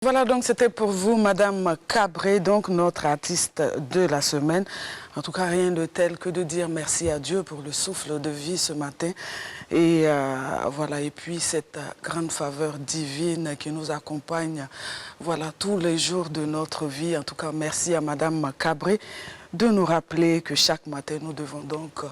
Voilà, donc c'était pour vous, Madame Cabré, donc notre artiste de la semaine. En tout cas, rien de tel que de dire merci à Dieu pour le souffle de vie ce matin. Et voilà, et puis cette grande faveur divine qui nous accompagne, voilà, tous les jours de notre vie. En tout cas, merci à Madame Cabré de nous rappeler que chaque matin, nous devons donc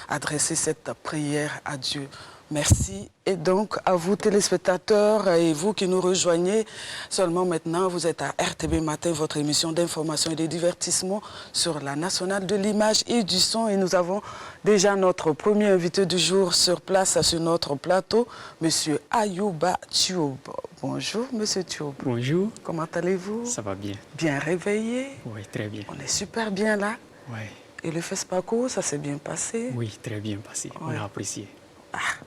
adresser cette prière à Dieu. Merci. Et donc, à vous téléspectateurs et vous qui nous rejoignez seulement maintenant, vous êtes à RTB Matin, votre émission d'information et de divertissement sur la nationale de l'image et du son. Et nous avons déjà notre premier invité du jour sur place sur notre plateau, Monsieur Ayouba Thioub. Bonjour, Monsieur Thioub. Bonjour. Comment allez-vous? Ça va bien. Bien réveillé? Oui, très bien. On est super bien là. Oui. Et le FESPACO, ça s'est bien passé? Oui, très bien passé. Ouais. On a apprécié.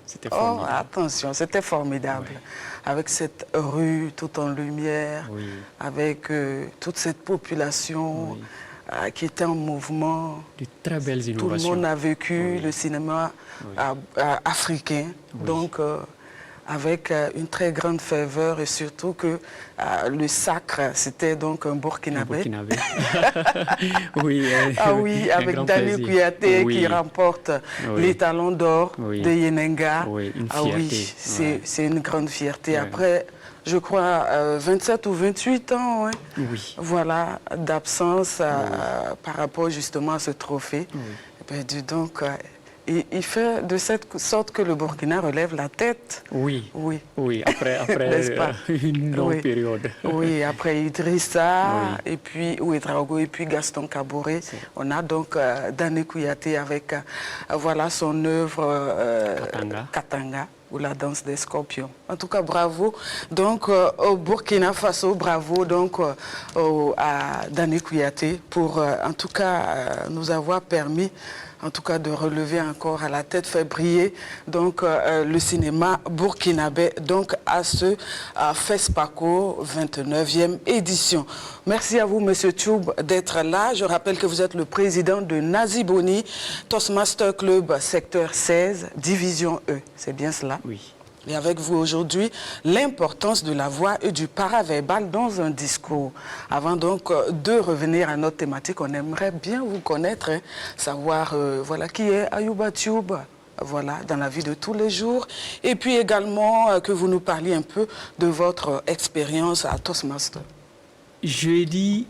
C'était formidable. formidable. Attention, c'était formidable. Oui. Avec cette rue tout en lumière, Oui. avec toute cette population Oui. qui était en mouvement. De très belles Tout le innovations. monde a vécu Oui. le cinéma Oui. africain. Oui. Donc, avec une très grande ferveur et surtout que le sacre, c'était donc un Burkinabé. Oui, ah oui, avec Dani Kouyaté qui remporte les talons d'or de Yenenga. Oui, une ah fierté. oui, c'est une grande fierté. Ouais. Après, je crois, 27 ou 28 ans, ouais. Oui. Voilà, d'absence par rapport justement à ce trophée. Oui. Eh bien, dis donc, il fait de cette sorte que le Burkina relève la tête. Oui. Oui. Oui, après une longue période. Oui, après Idrissa, et puis Ouedraogo, et puis Gaston Kaboré. On a donc Dani Kouyaté avec voilà son œuvre Katanga, ou la danse des scorpions. En tout cas, bravo. Donc, au Burkina Faso, bravo donc à Dani Kouyaté pour, en tout cas, nous avoir permis en tout cas de relever encore à la tête, faire briller donc le cinéma burkinabé donc à ce FESPACO 29e édition. Merci à vous, Monsieur Thioub, d'être là. Je rappelle que vous êtes le président de Naziboni, Toastmaster Club secteur 16, division E. C'est bien cela? Oui. Et avec vous aujourd'hui, l'importance de la voix et du paraverbal dans un discours. Avant donc de revenir à notre thématique, on aimerait bien vous connaître, hein, savoir voilà, qui est Ayouba Thioub, voilà, dans la vie de tous les jours. Et puis également que vous nous parliez un peu de votre expérience à Toastmaster. Jeudi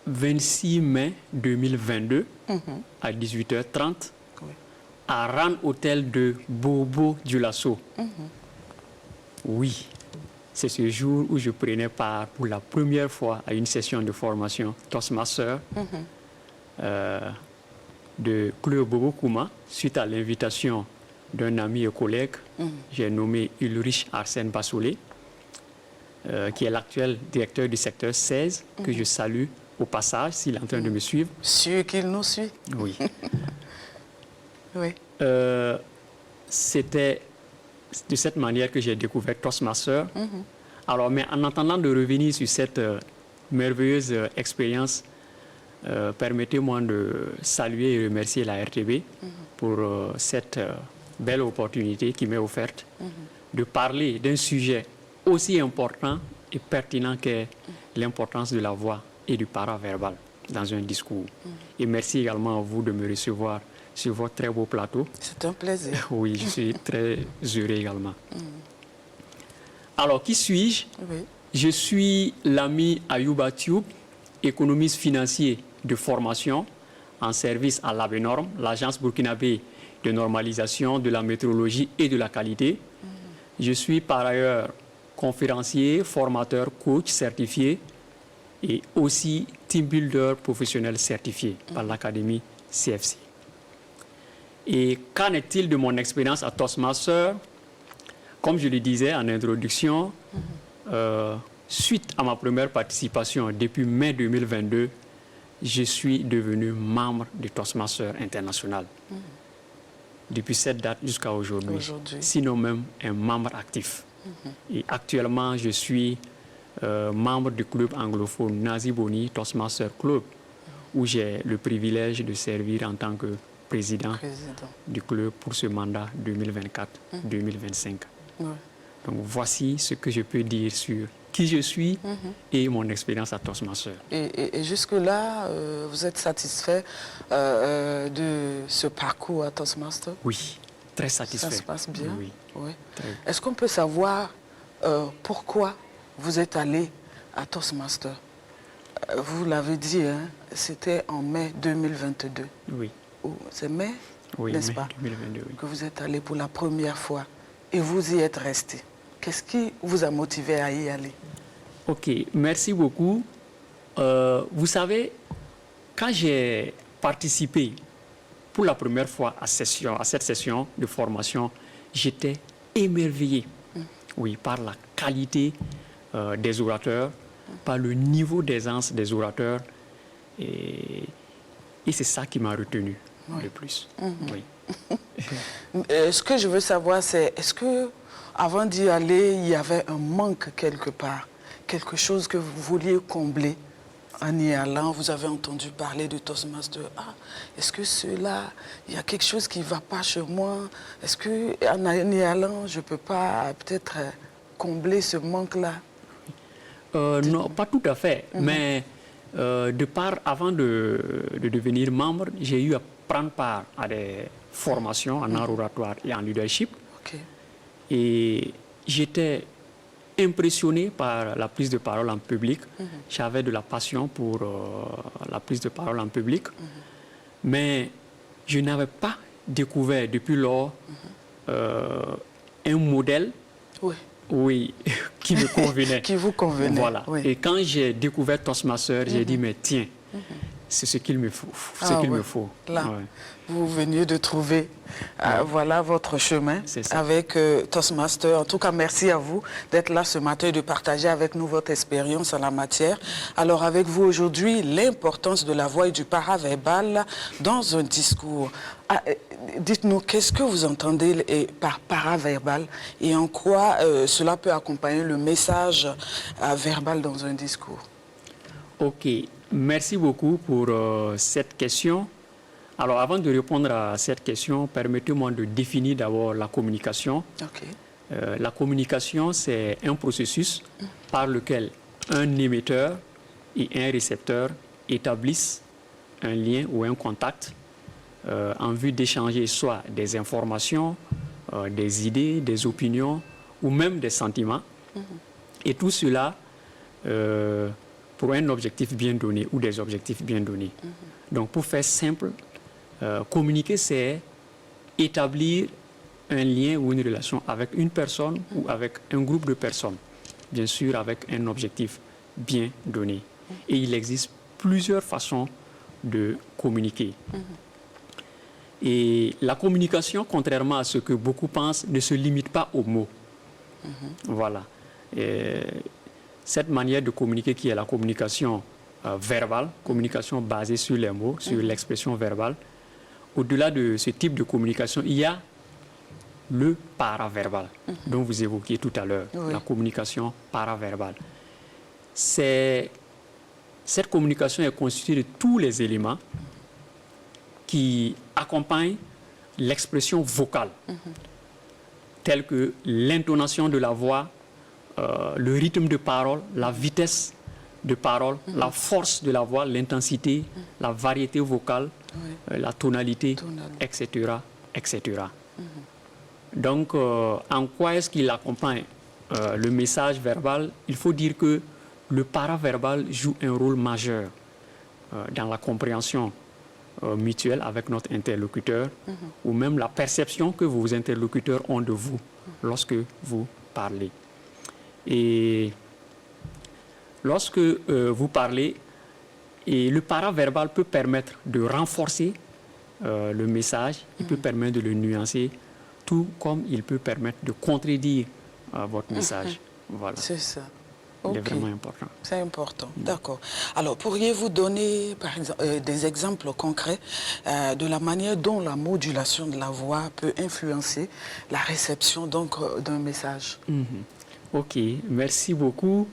26 mai 2022 à 18h30 à RAN Hôtel de Bobo-Dioulasso. Oui, c'est ce jour où je prenais part pour la première fois à une session de formation Toastmaster de Club Bobo Kouma, suite à l'invitation d'un ami et collègue, j'ai nommé Ulrich Arsène Bassolé, qui est l'actuel directeur du secteur 16, que je salue au passage s'il est en train de me suivre. Sûr qu'il nous suit. Oui. Oui. C'était de cette manière que j'ai découvert Toastmaster. Alors, mais en attendant de revenir sur cette merveilleuse expérience, permettez-moi de saluer et remercier la RTB pour cette belle opportunité qui m'est offerte de parler d'un sujet aussi important et pertinent qu'est l'importance de la voix et du paraverbal dans un discours. Et merci également à vous de me recevoir sur votre très beau plateau. C'est un plaisir. Oui, je suis très heureux également. Alors, qui suis-je? Je suis l'ami Ayouba Thioub, économiste financier de formation en service à l'ABNORM, l'agence burkinabé de normalisation de la météorologie et de la qualité. Je suis par ailleurs conférencier, formateur, coach certifié et aussi team builder professionnel certifié par l'Académie CFC. Et qu'en est-il de mon expérience à Toastmaster? Comme je le disais en introduction, suite à ma première participation depuis mai 2022, je suis devenu membre du Toastmaster International. Depuis cette date jusqu'à aujourd'hui, sinon même un membre actif. Et actuellement, je suis membre du club anglophone Naziboni Toastmaster Club, où j'ai le privilège de servir en tant que président du club pour ce mandat 2024-2025. Ouais. Donc voici ce que je peux dire sur qui je suis et mon expérience à Toastmaster. Et jusque-là, vous êtes satisfait de ce parcours à Toastmaster? Oui, très satisfait. Ça se passe bien? Oui. Oui. Très. Est-ce qu'on peut savoir pourquoi vous êtes allé à Toastmaster? Vous l'avez dit, hein, c'était en mai 2022. Oui. C'est mai, Oui, n'est-ce mai pas, 2022, oui. que vous êtes allé pour la première fois et vous y êtes resté. Qu'est-ce qui vous a motivé à y aller? Ok, merci beaucoup. Vous savez, quand j'ai participé pour la première fois à cette session de formation, j'étais émerveillé, oui, par la qualité des orateurs, par le niveau d'aisance des orateurs, et c'est ça qui m'a retenu le plus. Oui. Ce que je veux savoir, c'est est-ce que avant d'y aller, il y avait un manque quelque part, quelque chose que vous vouliez combler en y allant? Vous avez entendu parler de Toastmaster. Ah, est-ce que cela, il y a quelque chose qui ne va pas chez moi? Est-ce qu'en y allant, je ne peux pas peut-être combler ce manque-là? Non, pas tout à fait, mais avant de devenir membre, j'ai eu à prendre part à des formations en art oratoire et en leadership. Okay. Et j'étais impressionné par la prise de parole en public. J'avais de la passion pour la prise de parole en public. Mais je n'avais pas découvert depuis lors un modèle oui, qui me convenait. Qui vous convenait. Voilà. Oui. Et quand j'ai découvert Toastmaster, j'ai dit, mais tiens, c'est ce qu'il me faut. Me faut. Là, vous veniez de trouver voilà votre chemin avec Toastmaster. En tout cas, merci à vous d'être là ce matin et de partager avec nous votre expérience en la matière. Alors, avec vous aujourd'hui, l'importance de la voix et du paraverbal dans un discours. Dites-nous, qu'est-ce que vous entendez par paraverbal et en quoi cela peut accompagner le message verbal dans un discours? Ok, merci beaucoup pour cette question. Alors, avant de répondre à cette question, permettez-moi de définir d'abord la communication. Okay. La communication, c'est un processus par lequel un émetteur et un récepteur établissent un lien ou un contact en vue d'échanger soit des informations, des idées, des opinions ou même des sentiments. Et tout cela pour un objectif bien donné ou des objectifs bien donnés. Donc, pour faire simple, communiquer, c'est établir un lien ou une relation avec une personne ou avec un groupe de personnes, bien sûr avec un objectif bien donné. Et il existe plusieurs façons de communiquer. Et la communication, contrairement à ce que beaucoup pensent, ne se limite pas aux mots. Voilà. Cette manière de communiquer qui est la communication verbale, communication basée sur les mots, sur l'expression verbale, au-delà de ce type de communication, il y a le paraverbal, dont vous évoquiez tout à l'heure, la communication paraverbale. Cette communication est constituée de tous les éléments qui accompagnent l'expression vocale, tels que l'intonation de la voix, le rythme de parole, la vitesse de parole, la force de la voix, l'intensité, la variété vocale, la tonalité, etc. etc. Donc, en quoi est-ce qu'il accompagne le message verbal? Il faut dire que le paraverbal joue un rôle majeur dans la compréhension mutuelle avec notre interlocuteur ou même la perception que vos interlocuteurs ont de vous lorsque vous parlez. Et lorsque vous parlez, et le paraverbal peut permettre de renforcer le message, il peut permettre de le nuancer, tout comme il peut permettre de contredire votre message. Voilà. C'est ça. Il est vraiment important. C'est important, d'accord. Alors, pourriez-vous donner, par exemple, des exemples concrets de la manière dont la modulation de la voix peut influencer la réception d'un message? Ok, merci beaucoup.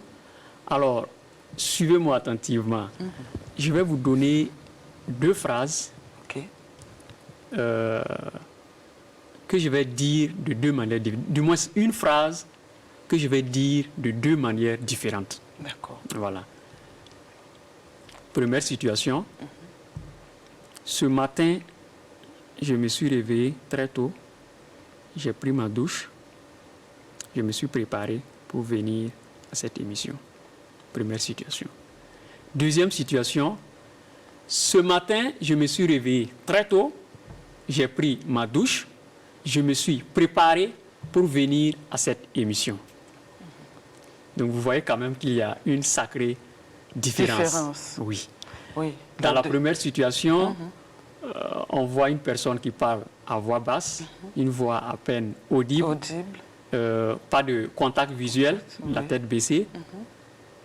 Alors, suivez-moi attentivement. Je vais vous donner deux phrases que je vais dire de deux manières. Du moins, une phrase que je vais dire de deux manières différentes. D'accord. Voilà. Première situation. Ce matin, je me suis réveillé très tôt. J'ai pris ma douche. Je me suis préparé pour venir à cette émission. Première situation. Deuxième situation. Ce matin, je me suis réveillé très tôt. J'ai pris ma douche. Je me suis préparé pour venir à cette émission. Donc vous voyez quand même qu'il y a une sacrée différence. Oui. Oui. Dans la première situation, on voit une personne qui parle à voix basse, une voix à peine audible, pas de contact visuel, la tête baissée.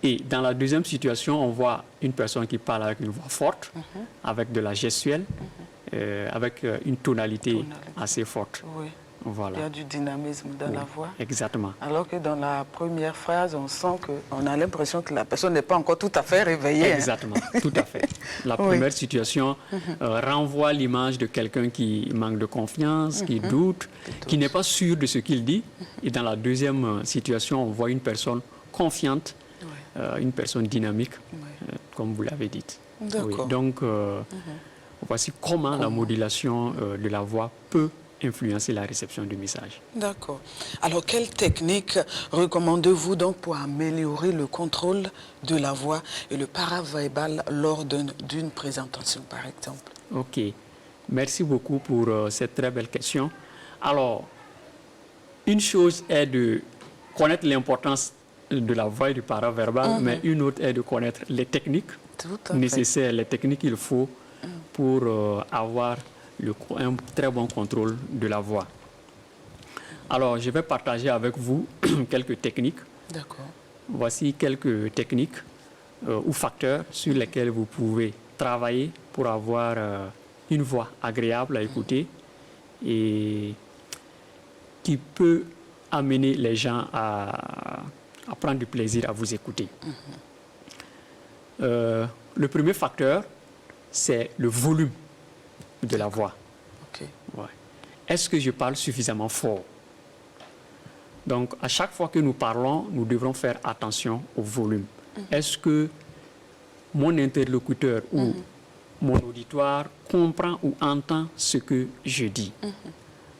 Et dans la deuxième situation, on voit une personne qui parle avec une voix forte, avec de la gestuelle, avec une tonalité assez forte. Oui. Voilà. Il y a du dynamisme dans la voix. Exactement. Alors que dans la première phrase, on sent qu'on a l'impression que la personne n'est pas encore tout à fait réveillée. Exactement, tout à fait. La première situation renvoie l'image de quelqu'un qui manque de confiance, qui doute, qui n'est pas sûr de ce qu'il dit. Et dans la deuxième situation, on voit une personne confiante, une personne dynamique, comme vous l'avez dit. D'accord. Oui. Donc, voici comment la modulation de la voix peut influencer la réception du message. D'accord. Alors, quelle technique recommandez-vous donc pour améliorer le contrôle de la voix et le paraverbal lors d'une présentation, par exemple? Ok. Merci beaucoup pour cette très belle question. Alors, une chose est de connaître l'importance de la voix et du paraverbal, mais une autre est de connaître les techniques nécessaires, les techniques qu'il faut pour avoir un très bon contrôle de la voix. Alors, je vais partager avec vous quelques techniques. D'accord. Voici quelques techniques ou facteurs sur lesquels vous pouvez travailler pour avoir une voix agréable à écouter et qui peut amener les gens à prendre du plaisir à vous écouter. Le premier facteur, c'est le volume de la voix. Okay. Ouais. Est-ce que je parle suffisamment fort? Donc, à chaque fois que nous parlons, nous devrons faire attention au volume. Est-ce que mon interlocuteur ou mon auditoire comprend ou entend ce que je dis?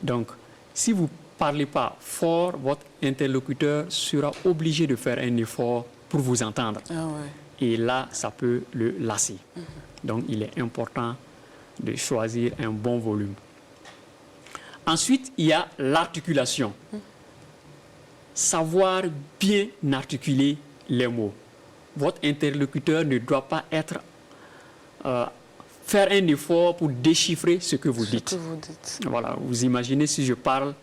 Donc, si vous ne parlez pas fort, votre interlocuteur sera obligé de faire un effort pour vous entendre. Ah ouais. Et là, ça peut le lasser. Donc, il est important de choisir un bon volume. Ensuite, il y a l'articulation. Savoir bien articuler les mots. Votre interlocuteur ne doit pas faire un effort pour déchiffrer ce que vous dites. Voilà, vous imaginez si je parle,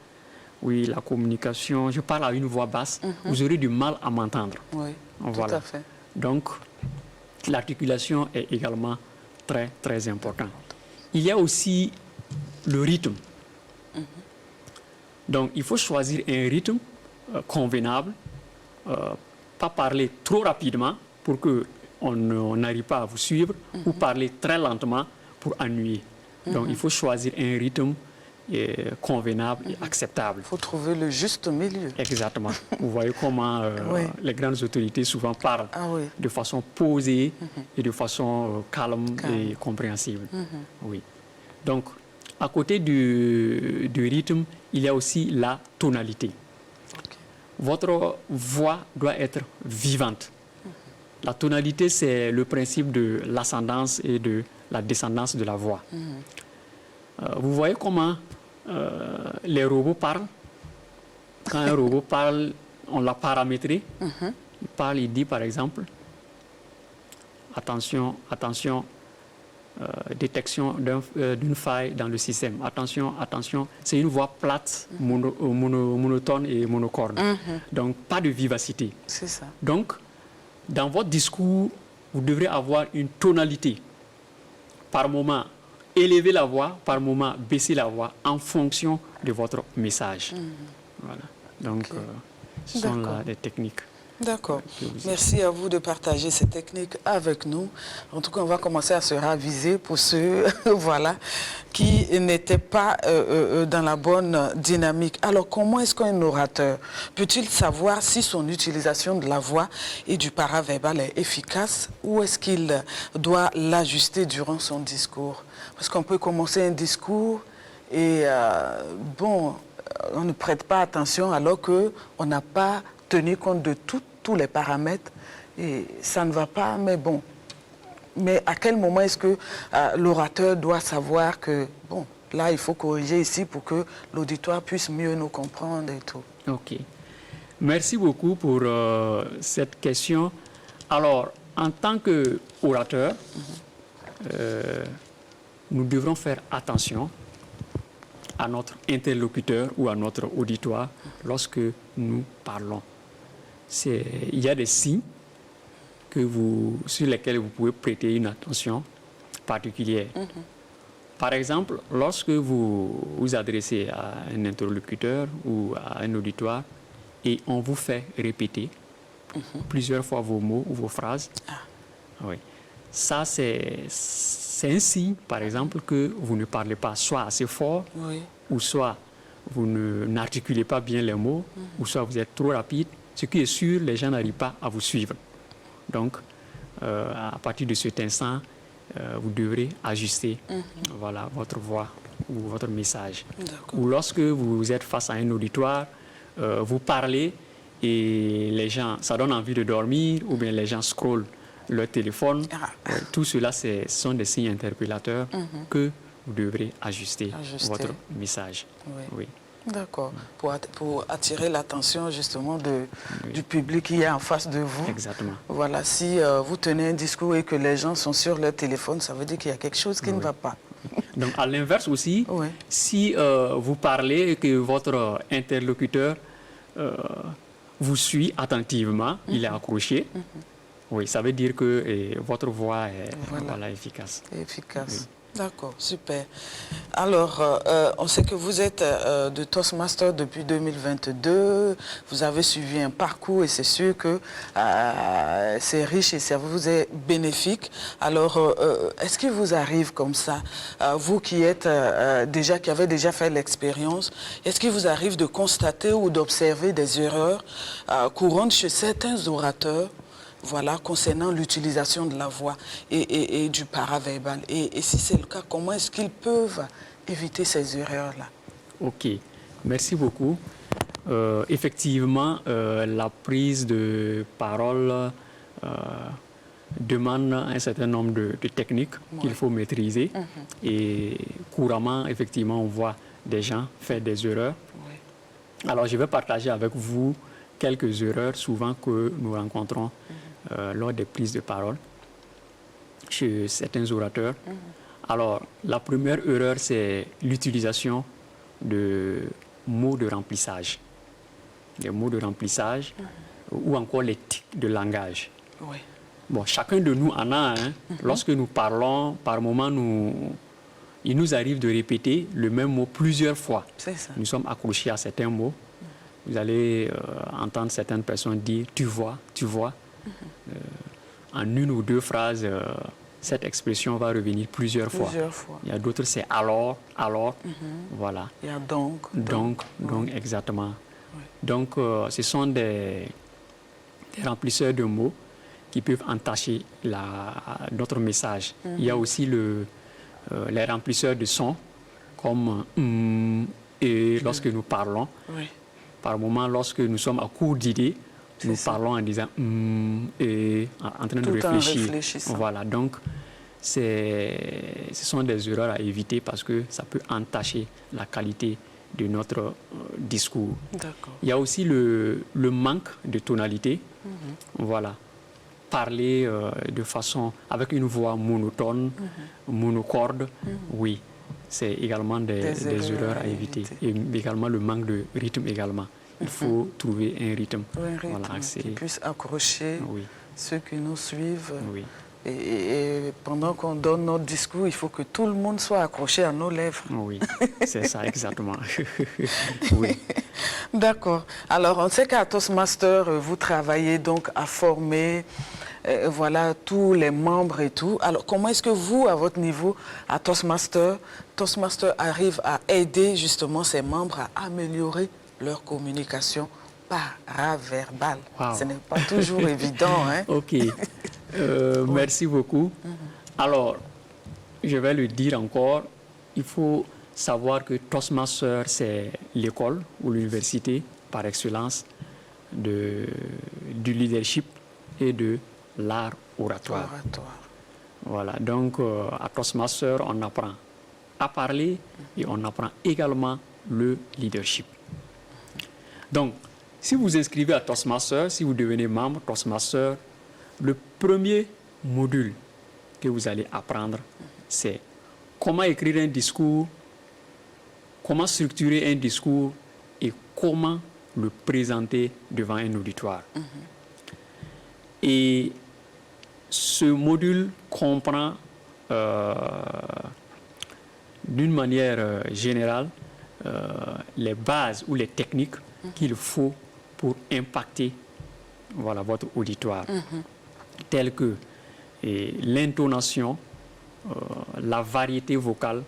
oui, la communication, je parle à une voix basse, vous aurez du mal à m'entendre. Oui, voilà. Tout à fait. Donc, l'articulation est également très, très importante. Il y a aussi le rythme. Donc, il faut choisir un rythme convenable, pas parler trop rapidement pour qu'on n'arrive pas à vous suivre, ou parler très lentement pour ennuyer. Donc, il faut choisir un rythme convenable et acceptable. Il faut trouver le juste milieu. Exactement. Vous voyez comment les grandes autorités souvent parlent de façon posée et de façon calme et compréhensible. Oui. Donc, à côté du rythme, il y a aussi la tonalité. Votre voix doit être vivante. La tonalité, c'est le principe de l'ascendance et de la descendance de la voix. Vous voyez comment les robots parlent. Quand un robot parle, on l'a paramétré. Il parle, il dit par exemple, attention, attention, détection d'une faille dans le système. Attention, attention, c'est une voix plate, monotone et monocorde. Donc, pas de vivacité. C'est ça. Donc, dans votre discours, vous devrez avoir une tonalité. Par moment, élever la voix, par moment, baisser la voix en fonction de votre message. Voilà. Donc, ce sont là des techniques. D'accord. Merci à vous de partager ces techniques avec nous. En tout cas, on va commencer à se raviser pour ceux voilà, qui n'étaient pas dans la bonne dynamique. Alors, comment est-ce qu'un orateur peut-il savoir si son utilisation de la voix et du paraverbal est efficace ou est-ce qu'il doit l'ajuster durant son discours? Parce qu'on peut commencer un discours et, on ne prête pas attention alors qu'on n'a pas tenir compte de tous les paramètres et ça ne va pas, mais bon. Mais à quel moment est-ce que l'orateur doit savoir que, bon, là, il faut corriger ici pour que l'auditoire puisse mieux nous comprendre et tout? Ok. Merci beaucoup pour cette question. Alors, en tant qu'orateur, nous devrons faire attention à notre interlocuteur ou à notre auditoire lorsque nous parlons. Il y a des signes sur lesquels vous pouvez prêter une attention particulière. Par exemple, lorsque vous vous adressez à un interlocuteur ou à un auditoire et on vous fait répéter plusieurs fois vos mots ou vos phrases, oui. Ça, c'est un signe, par exemple, que vous ne parlez pas soit assez fort, ou soit vous n'articulez pas bien les mots, ou soit vous êtes trop rapide. Ce qui est sûr, les gens n'arrivent pas à vous suivre. Donc, à partir de cet instant, vous devrez ajuster voilà, votre voix ou votre message. Ou lorsque vous êtes face à un auditoire, vous parlez et les gens, ça donne envie de dormir, ou bien les gens scrollent leur téléphone. Tout cela, ce sont des signes interpellateurs que vous devrez ajuster votre message. Oui. D'accord. Pour attirer l'attention justement du public qui est en face de vous. Exactement. Voilà, si vous tenez un discours et que les gens sont sur leur téléphone, ça veut dire qu'il y a quelque chose qui ne va pas. Donc à l'inverse aussi, si vous parlez et que votre interlocuteur vous suit attentivement, il est accroché, oui, ça veut dire que votre voix est efficace. Efficace. D'accord, super. Alors, on sait que vous êtes de Toastmaster depuis 2022. Vous avez suivi un parcours et c'est sûr que c'est riche et ça vous est bénéfique. Alors, est-ce qu'il vous arrive comme ça, vous qui êtes qui avez déjà fait l'expérience, est-ce qu'il vous arrive de constater ou d'observer des erreurs courantes chez certains orateurs? Voilà, concernant l'utilisation de la voix et du paraverbal. Et si c'est le cas, comment est-ce qu'ils peuvent éviter ces erreurs-là? Ok, merci beaucoup. Effectivement, la prise de parole demande un certain nombre de techniques qu'il faut maîtriser. Et couramment, effectivement, on voit des gens faire des erreurs. Alors, je vais partager avec vous quelques erreurs souvent que nous rencontrons lors des prises de parole chez certains orateurs. Alors, la première erreur, c'est l'utilisation de mots de remplissage. Les mots de remplissage ou encore les tics de langage. Bon, chacun de nous en a un. Lorsque nous parlons, par moment, il nous arrive de répéter le même mot plusieurs fois. Nous sommes accrochés à certains mots. Vous allez entendre certaines personnes dire « tu vois ». En une ou deux phrases, cette expression va revenir plusieurs fois. Il y a d'autres, c'est « alors ». Voilà. Il y a « donc ». Donc, exactement. Donc, ce sont des remplisseurs de mots qui peuvent entacher notre message. Il y a aussi les remplisseurs de sons, comme « et » lorsque nous parlons. Par moment, lorsque nous sommes à court d'idées, nous parlons en disant et en train de réfléchir. Voilà, donc ce sont des erreurs à éviter parce que ça peut entacher la qualité de notre discours. Il y a aussi le manque de tonalité. Voilà, parler avec une voix monotone, monocorde, oui, c'est également des erreurs à éviter. Et également le manque de rythme également. Il faut trouver un rythme, qui puisse accrocher ceux qui nous suivent. Et pendant qu'on donne notre discours, il faut que tout le monde soit accroché à nos lèvres. Oui, c'est ça exactement. Oui. D'accord. Alors, on sait qu'à Toastmaster, vous travaillez donc à former voilà, tous les membres et tout. Alors, comment est-ce que vous, à votre niveau, à Toastmaster arrive à aider justement ces membres à améliorer leur communication paraverbale? Wow. Ce n'est pas toujours évident, hein? Ok. Merci beaucoup. Alors, je vais le dire encore, il faut savoir que Toastmaster, c'est l'école ou l'université par excellence du leadership et de l'art oratoire. Voilà, donc à Toastmaster, on apprend à parler et on apprend également le leadership. Donc, si vous inscrivez à Toastmaster, si vous devenez membre Toastmaster, le premier module que vous allez apprendre, c'est comment écrire un discours, comment structurer un discours et comment le présenter devant un auditoire. Et ce module comprend d'une manière générale les bases ou les techniques qu'il faut pour impacter voilà, votre auditoire, telles que l'intonation, la variété vocale,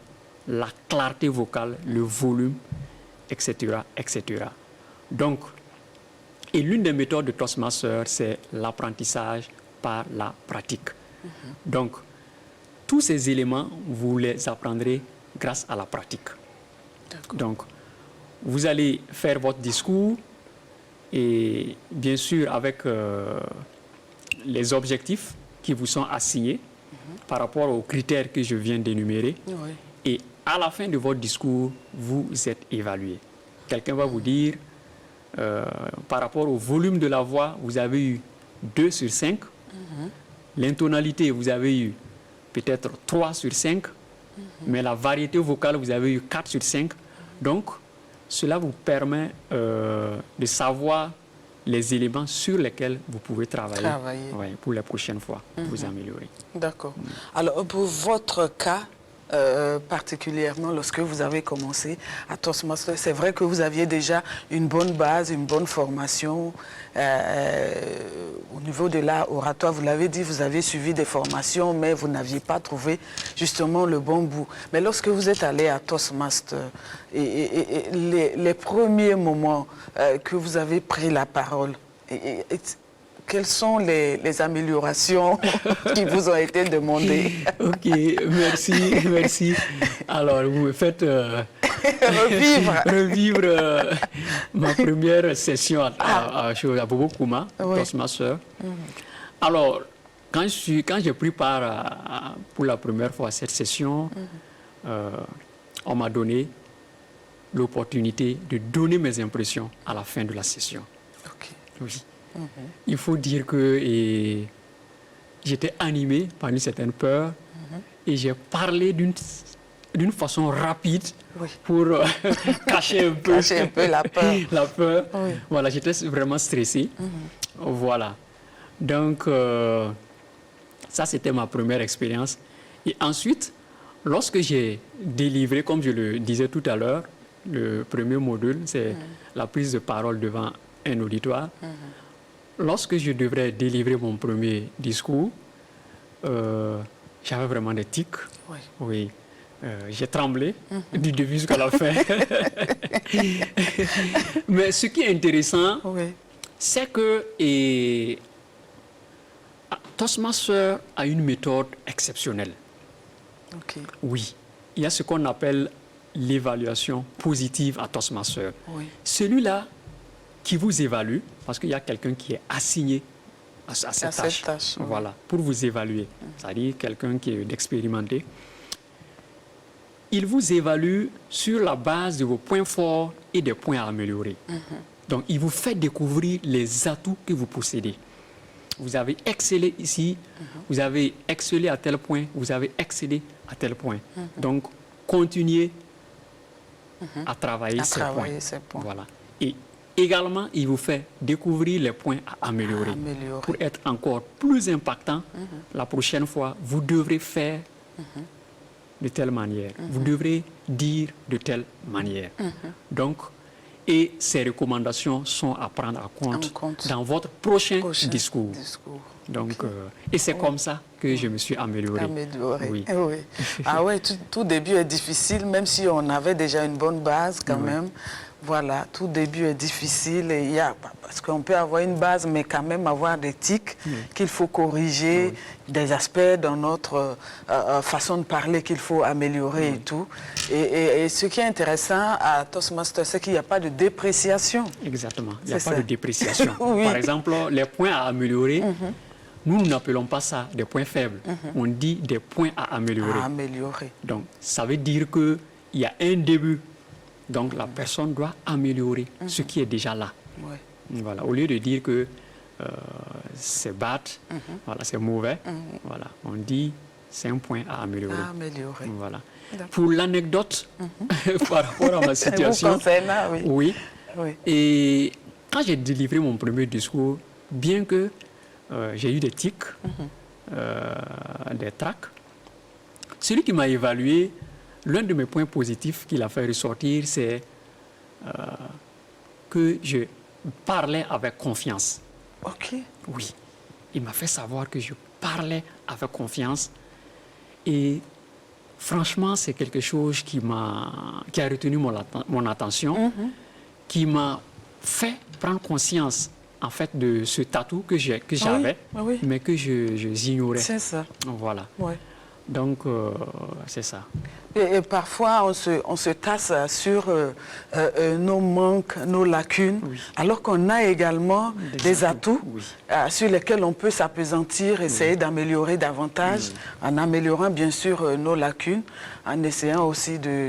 la clarté vocale, le volume, etc., etc. Donc, et l'une des méthodes de Toastmaster, c'est l'apprentissage par la pratique. Donc, tous ces éléments, vous les apprendrez grâce à la pratique. Donc, vous allez faire votre discours et bien sûr avec les objectifs qui vous sont assignés par rapport aux critères que je viens d'énumérer. Oui. Et à la fin de votre discours, vous êtes évalué. Quelqu'un va vous dire, par rapport au volume de la voix, vous avez eu 2 sur 5. L'intonalité, vous avez eu peut-être 3 sur 5. Mais la variété vocale, vous avez eu 4 sur 5. Donc, cela vous permet de savoir les éléments sur lesquels vous pouvez travailler. Ouais, pour les prochaines fois, pour vous améliorer. D'accord. Alors, pour votre cas, particulièrement lorsque vous avez commencé à Toastmaster, c'est vrai que vous aviez déjà une bonne base, une bonne formation au niveau de l'art oratoire. Vous l'avez dit, vous avez suivi des formations, mais vous n'aviez pas trouvé justement le bon bout. Mais lorsque vous êtes allé à Toastmaster, et les premiers moments que vous avez pris la parole, quelles sont les améliorations qui vous ont été demandées? Ok, merci. Alors, vous me faites revivre ma première session à Bobo Kouma, Toastmaster. Alors, quand j'ai pris part pour la première fois à cette session, on m'a donné l'opportunité de donner mes impressions à la fin de la session. Oui. Il faut dire que j'étais animé par une certaine peur et j'ai parlé d'une façon rapide pour cacher un peu la peur. La peur. Oui. Voilà, j'étais vraiment stressé. Voilà. Donc, ça, c'était ma première expérience. Et ensuite, lorsque j'ai délivré, comme je le disais tout à l'heure, le premier module, c'est la prise de parole devant un auditoire. Lorsque je devrais délivrer mon premier discours, j'avais vraiment des tics. Oui. J'ai tremblé du début jusqu'à la fin. Mais ce qui est intéressant, c'est que Toastmaster a une méthode exceptionnelle. Oui. Il y a ce qu'on appelle l'évaluation positive à Toastmaster. Celui-là qui vous évalue, parce qu'il y a quelqu'un qui est assigné à cette tâche. Voilà, pour vous évaluer. C'est-à-dire quelqu'un qui est expérimenté. Il vous évalue sur la base de vos points forts et des points à améliorer. Donc, il vous fait découvrir les atouts que vous possédez. Vous avez excellé ici, vous avez excellé à tel point, vous avez excellé à tel point. Donc, continuez à travailler ces points. Voilà. Et également, il vous fait découvrir les points à améliorer. Pour être encore plus impactant, la prochaine fois, vous devrez faire de telle manière. Vous devrez dire de telle manière. Donc, et ces recommandations sont à prendre en compte dans votre prochain discours. Donc, et c'est comme ça que je me suis amélioré. Oui. Oui. Ah ouais, tout début est difficile, même si on avait déjà une bonne base quand même. Voilà, tout début est difficile et parce qu'on peut avoir une base, mais quand même avoir des tics qu'il faut corriger, des aspects dans notre façon de parler qu'il faut améliorer et tout. Et ce qui est intéressant à Toastmasters, c'est qu'il n'y a pas de dépréciation. Exactement, il n'y a pas de dépréciation. Par exemple, les points à améliorer, nous n'appelons pas ça des points faibles. On dit des points à améliorer. Donc, ça veut dire qu'il y a un début. Donc, la personne doit améliorer ce qui est déjà là. Voilà. Au lieu de dire que c'est bad, voilà, c'est mauvais, voilà. On dit c'est un point à améliorer. Voilà. Pour l'anecdote, par rapport à ma situation, oui. Et quand j'ai délivré mon premier discours, bien que j'ai eu des tics, des tracs, celui qui m'a évalué, l'un de mes points positifs qu'il a fait ressortir, c'est que je parlais avec confiance. OK. Oui. Il m'a fait savoir que je parlais avec confiance. Et franchement, c'est quelque chose qui a retenu mon attention, qui m'a fait prendre conscience, en fait, de ce tatou que j'avais, mais que j'ignorais. C'est ça. Voilà. Donc, c'est ça. Et parfois, on se tasse sur nos manques, nos lacunes, alors qu'on a également des atouts sur lesquels on peut s'appesantir, essayer d'améliorer davantage, en améliorant bien sûr nos lacunes, en essayant aussi de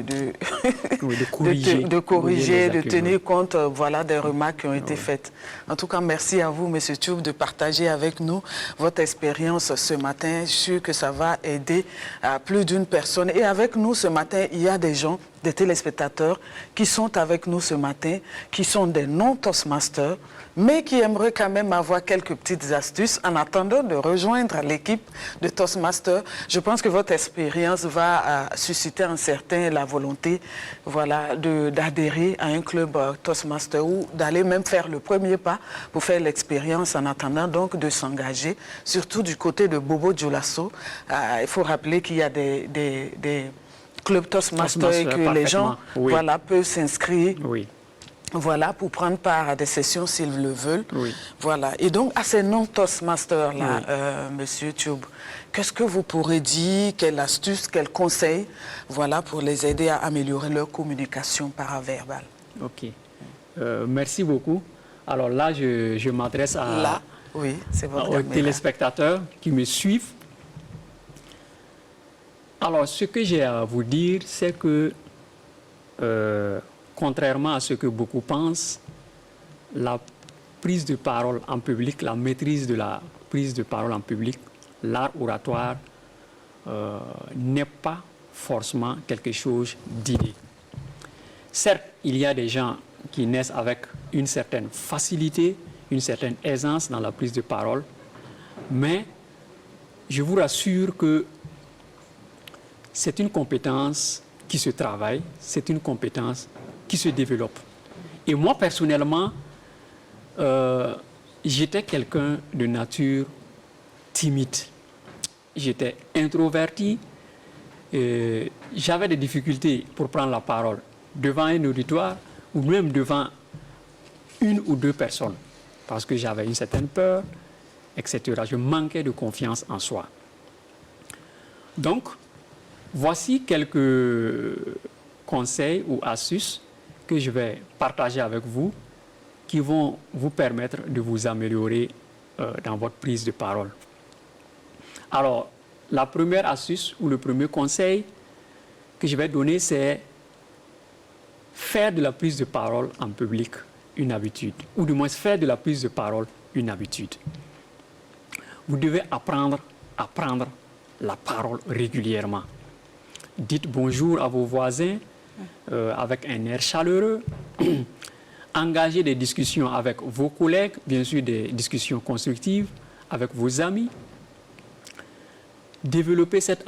corriger, de tenir compte voilà, des remarques qui ont été faites. En tout cas, merci à vous, M. Thioub, de partager avec nous votre expérience ce matin. Je suis sûr que ça va aider à plus d'une personne. Et avec nous ce matin, il y a des gens, des téléspectateurs qui sont avec nous ce matin, qui sont des non-Toastmasters, mais qui aimeraient quand même avoir quelques petites astuces en attendant de rejoindre l'équipe de Toastmasters. Je pense que votre expérience va susciter en certains la volonté voilà, d'adhérer à un club Toastmasters ou d'aller même faire le premier pas pour faire l'expérience en attendant donc de s'engager, surtout du côté de Bobo Dioulasso. Il faut rappeler qu'il y a des clubs Toastmasters et que les gens voilà, peuvent s'inscrire. Voilà, pour prendre part à des sessions s'ils le veulent. Voilà. Et donc, à ces non-Toastmasters-là, Monsieur Thioub, qu'est-ce que vous pourrez dire, quelle astuce, quel conseil, voilà, pour les aider à améliorer leur communication paraverbale? OK. Merci beaucoup. Alors là, je m'adresse aux téléspectateurs qui me suivent. Alors, ce que j'ai à vous dire, c'est que contrairement à ce que beaucoup pensent, la prise de parole en public, la maîtrise de la prise de parole en public, l'art oratoire n'est pas forcément quelque chose d'inné. Certes, il y a des gens qui naissent avec une certaine facilité, une certaine aisance dans la prise de parole, mais je vous rassure que c'est une compétence qui se travaille, c'est une compétence qui se développe. Et moi, personnellement, j'étais quelqu'un de nature timide. J'étais introverti. J'avais des difficultés pour prendre la parole devant un auditoire ou même devant une ou deux personnes parce que j'avais une certaine peur, etc. Je manquais de confiance en soi. Donc, voici quelques conseils ou astuces que je vais partager avec vous qui vont vous permettre de vous améliorer dans votre prise de parole. Alors, la première astuce ou le premier conseil que je vais donner, c'est faire de la prise de parole en public une habitude, ou du moins faire de la prise de parole une habitude. Vous devez apprendre à prendre la parole régulièrement. Dites bonjour à vos voisins avec un air chaleureux. engager des discussions avec vos collègues, bien sûr des discussions constructives avec vos amis. Développez cette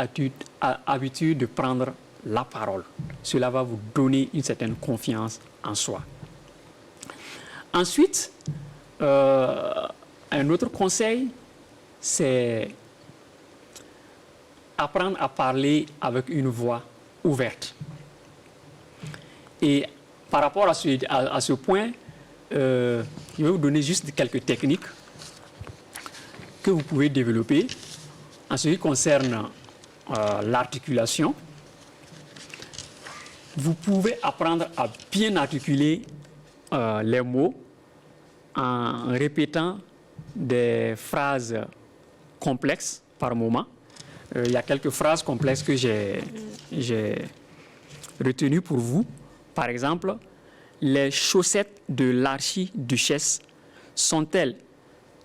habitude de prendre la parole. Cela va vous donner une certaine confiance en soi. Ensuite, un autre conseil, c'est apprendre à parler avec une voix ouverte. Et par rapport à ce point, je vais vous donner juste quelques techniques que vous pouvez développer en ce qui concerne l'articulation. Vous pouvez apprendre à bien articuler les mots en répétant des phrases complexes par moment. Il y a quelques phrases complexes que j'ai retenues pour vous. Par exemple, les chaussettes de l'archiduchesse sont-elles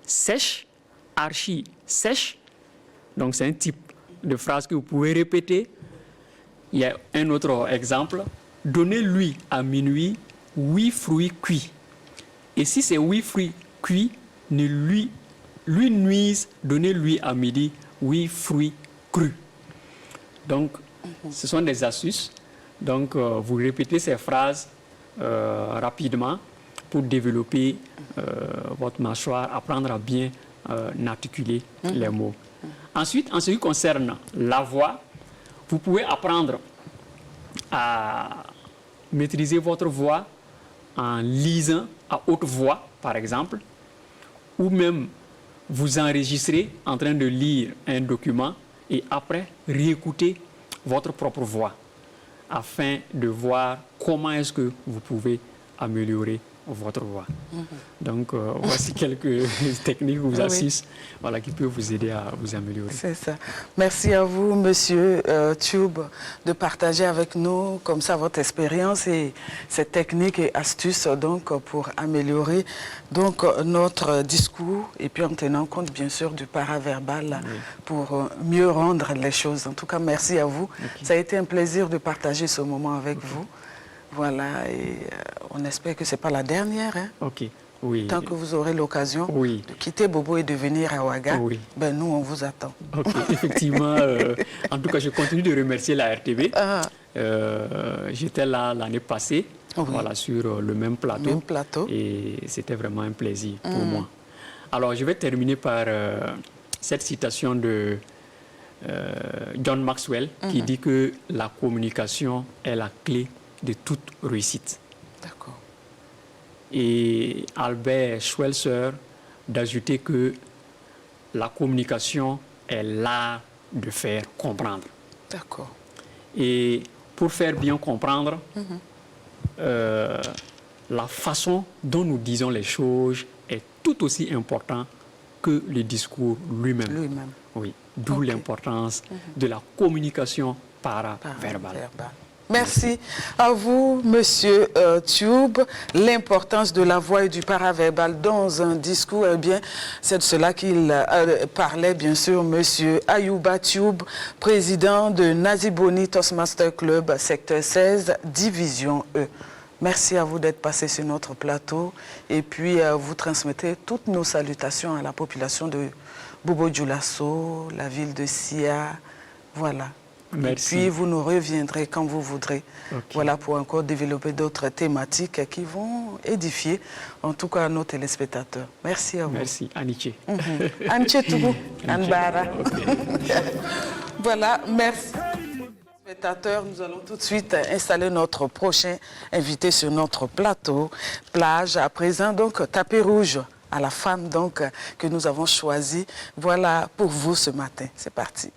sèches, archi-sèches? Donc c'est un type de phrase que vous pouvez répéter. Il y a un autre exemple. Donnez-lui à minuit 8 fruits cuits. Et si ces 8 fruits cuits ne lui nuisent, donnez-lui à midi 8 fruits crus. Donc, ce sont des astuces. Donc, vous répétez ces phrases rapidement pour développer votre mâchoire, apprendre à bien articuler les mots. Ensuite, en ce qui concerne la voix, vous pouvez apprendre à maîtriser votre voix en lisant à haute voix, par exemple, ou même vous enregistrer en train de lire un document et après réécouter votre propre voix afin de voir comment est-ce que vous pouvez améliorer votre voix. Donc, voici quelques techniques ou astuces voilà, qui peuvent vous aider à vous améliorer. C'est ça. Merci à vous, Monsieur Tube, de partager avec nous comme ça votre expérience et ces techniques et astuces donc, pour améliorer donc, notre discours et puis en tenant compte bien sûr du paraverbal pour mieux rendre les choses. En tout cas, merci à vous. Ça a été un plaisir de partager ce moment avec vous. Voilà, et on espère que ce n'est pas la dernière. Hein? Ok, oui. Tant que vous aurez l'occasion de quitter Bobo et de venir à Ouaga, ben nous, on vous attend. Ok, effectivement. En tout cas, je continue de remercier la RTB. J'étais là l'année passée, voilà, sur le même plateau. Et c'était vraiment un plaisir pour moi. Alors, je vais terminer par cette citation de John Maxwell qui dit que la communication est la clé de toute réussite. D'accord. Et Albert Schweitzer d'ajouter que la communication est l'art de faire comprendre. D'accord. Et pour faire bien comprendre, la façon dont nous disons les choses est tout aussi importante que le discours lui-même. Oui, d'où l'importance de la communication paraverbale. Merci à vous, Monsieur Tube. L'importance de la voix et du paraverbal dans un discours, eh bien, c'est de cela qu'il parlait, bien sûr, Monsieur Ayouba Tube, président de Naziboni Toastmaster Club, secteur 16, division E. Merci à vous d'être passé sur notre plateau et puis vous transmettez toutes nos salutations à la population de Bobo-Dioulasso, la ville de Sia, voilà. Merci. Et puis vous nous reviendrez quand vous voudrez. Voilà, pour encore développer d'autres thématiques qui vont édifier, en tout cas, nos téléspectateurs. Merci à vous. Merci, Aniché. Aniché Toubou, Anbara. Voilà, merci. Téléspectateurs, nous allons tout de suite installer notre prochain invité sur notre plateau. Plage, à présent, donc, tapis rouge à la femme donc, que nous avons choisi. Voilà pour vous ce matin. C'est parti.